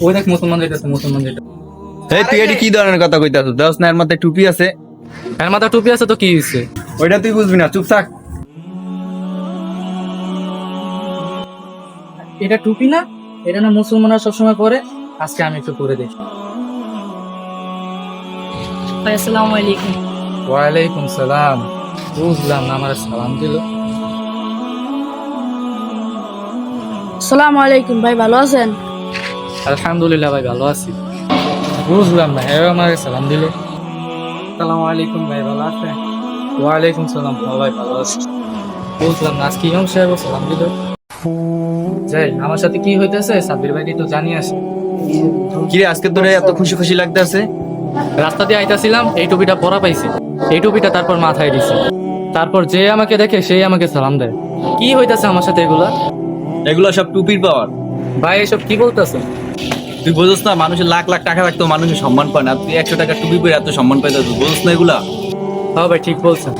ওই দেখ মুসলমান যাইতেছে, মুসলমান যেটা। এই তুই এটি কি ধরনের কথা কইতাছিস? দশ না এর মাথায় টুপি আছে? এর মাথা টুপি আছে তো কি হয়েছে? ওইটা তুই বুঝবি না, চুপ থাক। এটা টুপি না? এটা না মুসলমানরা সবসময় পরে, আজকে আমি একটু পরে দেখি। ভাই আসসালামু আলাইকুম। ওয়ালাইকুম সালাম। বুঝলাম না, আমার সালাম দিল। আসসালামু আলাইকুম ভাই, ভালো আছেন? আলহামদুলিল্লাহ ভাই, ভালো আছি। বুঝলাম না, হ্যাঁ আমার সালাম দিল। সালাম আলাইকুম ভাই, ভালো আছেন? ওয়ালাইকুম সালাম, ভাই ভালো আছি। বুঝলাম না, আজকে ইমাম সাহেব সালাম দিল। যাই, আমার সাথে কি হইতেছে সাব্বির ভাইকে তো জানিয়ে আসি। কিরে আজকে তোরে এত খুশি খুশি লাগতেছে? রাস্তা দিয়ে আইতাছিলাম, এই টুপিটা পরা পাইছি। এই টুপিটা তারপর মাথায় দিছি। তারপর যে আমাকে দেখে সেই আমাকে সালাম দেয়। কি হইতাছে আমার সাথে এগুলা? এগুলো সব টুপির পাওয়ার। ভাই এসব কি বলতেছেন? তুই বুঝছ না, মানুষের লাখ লাখ টাকা থাকতো মানুষের সম্মান পায় না, তুই 100 টাকা টুপি পরে এত সম্মান পাইতে, তুই বুঝছ না এগুলা? হ্যাঁ ভাই, ঠিক বলছেন।